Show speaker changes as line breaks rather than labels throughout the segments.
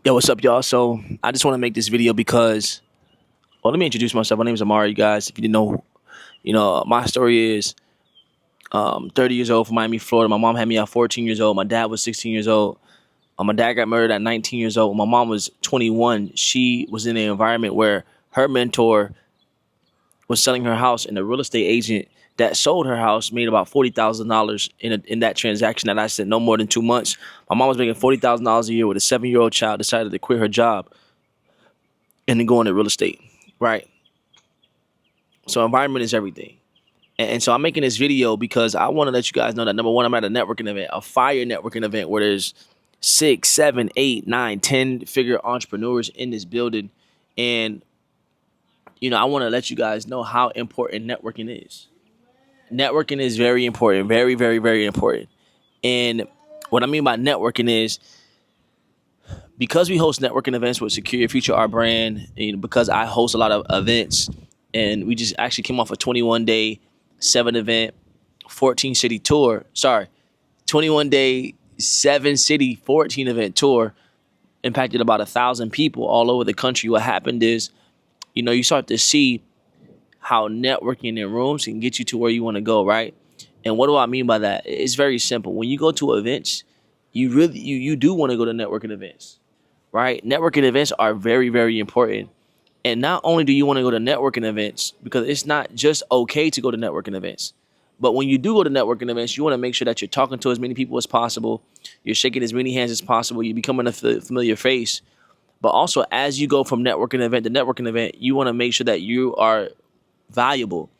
Yo, what's up, y'all? So I just want to make this video because, well, let me introduce myself. My name is Amari, you guys. If you didn't know, my story is 30 years old from Miami, Florida. My mom had me at 14 years old. My dad was 16 years old. My dad got murdered at 19 years old. My mom was 21. She was in an environment where her mentor was selling her house, and the real estate agent that sold her house made about $40,000 in that transaction that lasted no more than 2 months. My mom was making $40,000 a year with a 7-year-old child. Decided to quit her job and then go into real estate, right? So environment is everything. And so I'm making this video because I want to let you guys know that, number one, I'm at a networking event, a fire networking event where there's 6, 7, 8, 9, 10-figure entrepreneurs in this building. And, I want to let you guys know how important networking is. Networking is very important, very, very, very important. And what I mean by networking is, because we host networking events with Secure Your Future, our brand, because I host a lot of events, and we just actually came off a 21-day, 7-event, 14-city tour. 21-day, 7-city, 14-event tour, impacted about 1,000 people all over the country. What happened is, you start to see how networking in rooms can get you to where you want to go, right? And what do I mean by that? It's very simple. When you go to events, you do want to go to networking events, right? Networking events are very, very important. And not only do you want to go to networking events, because it's not just okay to go to networking events, but when you do go to networking events, you want to make sure that you're talking to as many people as possible, you're shaking as many hands as possible, you're becoming a familiar face. But also, as you go from networking event to networking event, you want to make sure that you are valuable,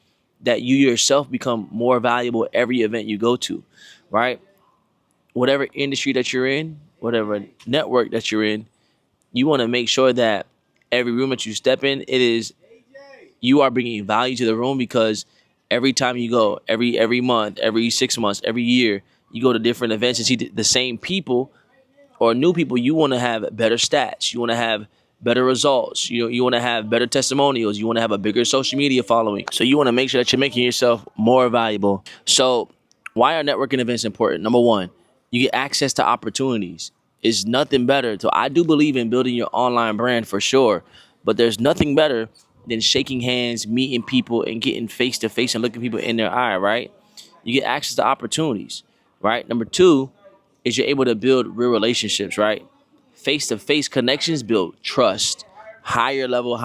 that you yourself become more valuable every event you go to, right? Whatever industry that you're in, whatever network that you're in, you want to make sure that every room that you step in, you are bringing value to the room, because every time you go, every month, every 6 months, every year, you go to different events and see the same people or new people. You want to have better stats. You want to have better results. You want to have better testimonials. You want to have a bigger social media following. So you want to make sure that you're making yourself more valuable. So why are networking events important? Number one, you get access to opportunities. It's nothing better. So I do believe in building your online brand for sure, but there's nothing better than shaking hands, meeting people, and getting face to face and looking people in their eye, right? You get access to opportunities, right? Number two is you're able to build real relationships, right? Face to face connections build trust, higher level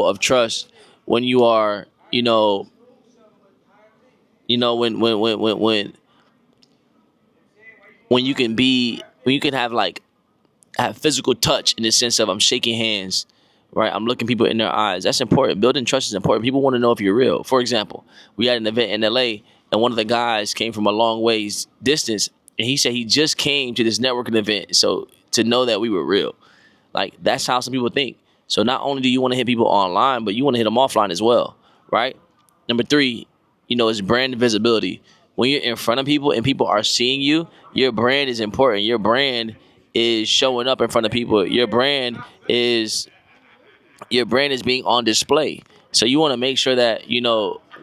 of trust when you are, when you can have have physical touch, in the sense of I'm shaking hands, right? I'm looking people in their eyes. That's important. Building trust is important. People want to know if you're real. For example, we had an event in LA, and one of the guys came from a long ways distance, and he said he just came to this networking event, so to know that we were real. Like, that's how some people think. So not only do you want to hit people online, but you want to hit them offline as well, right? Number three, is brand visibility. When you're in front of people and people are seeing you, your brand is important. Your brand is showing up in front of people. Your brand is being on display. So you want to make sure that,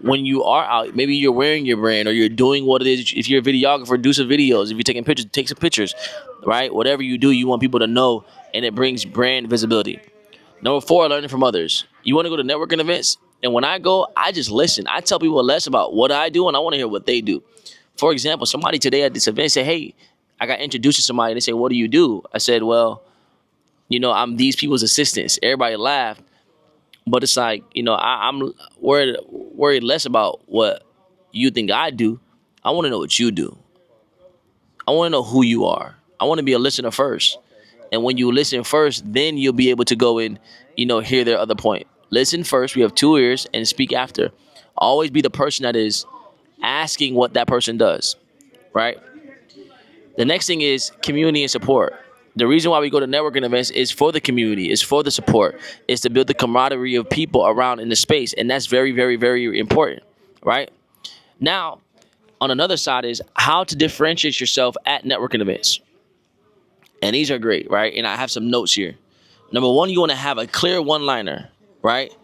when you are out, maybe you're wearing your brand, or you're doing what it is. If you're a videographer, do some videos. If you're taking pictures, take some pictures, right? Whatever you do, you want people to know, and it brings brand visibility. Number four, learning from others. You want to go to networking events, and when I go, I just listen. I tell people less about what I do, and I want to hear what they do. For example, somebody today at this event said, hey, I got introduced to somebody, and they say, what do you do? I said, well, I'm these people's assistants. Everybody laughed, but it's like, I'm worried less about what you think I do. I want to know what you do. I want to know who you are. I want to be a listener first. And when you listen first, then you'll be able to go and, hear their other point. Listen first. We have 2 ears, and speak after. Always be the person that is asking what that person does, right? The next thing is community and support. The reason why we go to networking events is for the community, is for the support, is to build the camaraderie of people around in the space. And that's very, very, very important, right? Now, on another side is how to differentiate yourself at networking events. And these are great, right? And I have some notes here. Number one, you want to have a clear one-liner, right?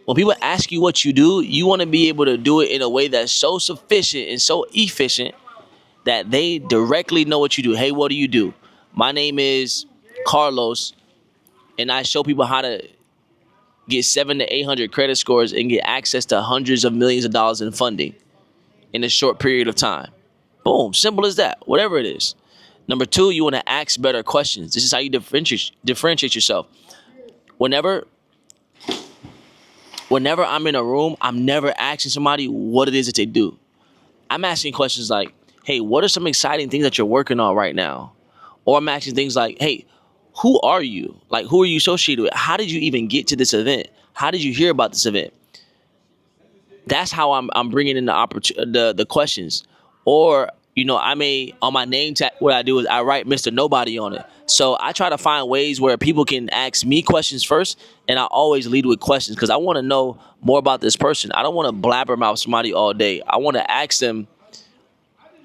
When people ask you what you do, you want to be able to do it in a way that's so sufficient and so efficient that they directly know what you do. Hey, what do you do? My name is Carlos, and I show people how to get 700 to 800 credit scores and get access to hundreds of millions of dollars in funding in a short period of time. Boom, simple as that, whatever it is. Number two, you want to ask better questions. This is how you differentiate yourself. Whenever I'm in a room, I'm never asking somebody what it is that they do. I'm asking questions like, hey, what are some exciting things that you're working on right now? Or I'm asking things like, hey, who are you? Like, who are you associated with? How did you even get to this event? How did you hear about this event? That's how I'm bringing in the questions. Or, I may, on my name tag, what I do is I write Mr. Nobody on it. So I try to find ways where people can ask me questions first, and I always lead with questions because I want to know more about this person. I don't want to blabbermouth somebody all day. I want to ask them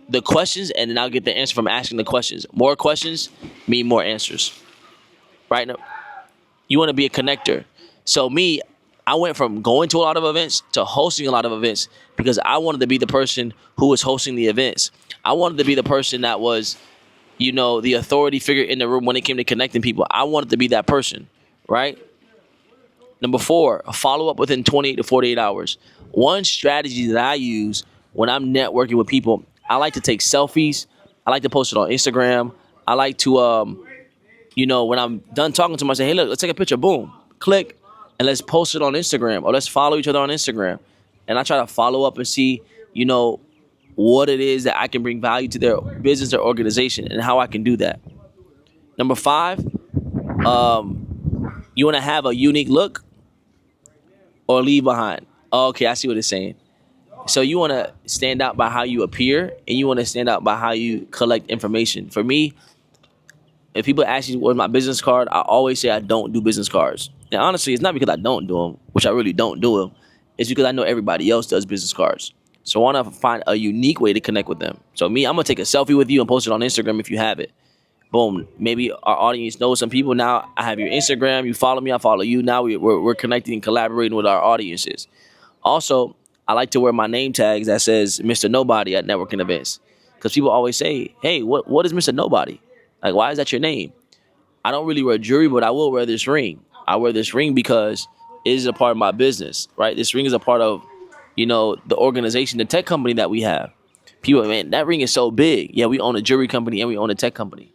the questions, and then I'll get the answer from asking the questions. More questions mean more answers, right? Now, you want to be a connector. So me, I went from going to a lot of events to hosting a lot of events because I wanted to be the person who was hosting the events. I wanted to be the person that was, the authority figure in the room when it came to connecting people. I wanted to be that person, right? Number four, follow up within 28 to 48 hours. One strategy that I use when I'm networking with people, I like to take selfies. I like to post it on Instagram. I like to, when I'm done talking to them, I say, hey, look, let's take a picture. Boom, click, and let's post it on Instagram, or let's follow each other on Instagram. And I try to follow up and see, what it is that I can bring value to their business or organization and how I can do that. Number five, you want to have a unique look or leave behind. Okay, I see what it's saying. So you want to stand out by how you appear, and you want to stand out by how you collect information. For me, if people ask you what's my business card, I always say I don't do business cards. And honestly, it's not because I don't do them, which I really don't do them. It's because I know everybody else does business cards. So I want to find a unique way to connect with them. So me, I'm going to take a selfie with you and post it on Instagram if you have it. Boom. Maybe our audience knows some people. Now I have your Instagram. You follow me, I follow you. Now we're connecting and collaborating with our audiences. Also, I like to wear my name tags that says Mr. Nobody at networking events. Because people always say, hey, what is Mr. Nobody? Like, why is that your name? I don't really wear jewelry, but I will wear this ring. I wear this ring because it is a part of my business, right? This ring is a part of, the organization, the tech company that we have. People, man, that ring is so big. Yeah, we own a jewelry company and we own a tech company.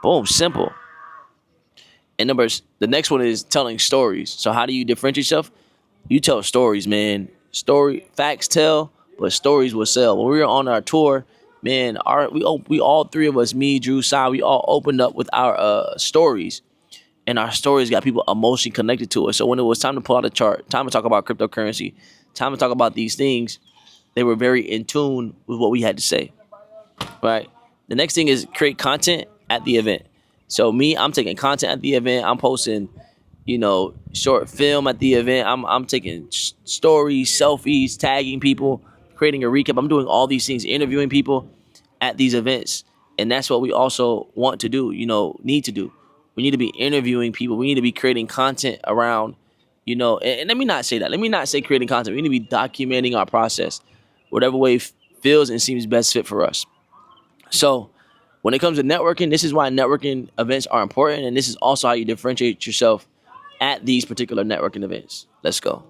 Boom, simple. And the next one is telling stories. So how do you differentiate yourself? You tell stories, man. Facts tell, but stories will sell. When we were on our tour, man, we all three of us, me, Drew, Sai, we all opened up with our stories, and our stories got people emotionally connected to us. So when it was time to pull out a chart, time to talk about cryptocurrency, time to talk about these things, they were very in tune with what we had to say, right? The next thing is create content at the event. So me, I'm taking content at the event. I'm posting, short film at the event. I'm taking stories, selfies, tagging people, creating a recap. I'm doing all these things, interviewing people at these events. And that's what we also want to do, need to do. We need to be interviewing people. We need to be creating content around, and let me not say that. Let me not say creating content. We need to be documenting our process, whatever way feels and seems best fit for us. So when it comes to networking, this is why networking events are important. And this is also how you differentiate yourself at these particular networking events. Let's go.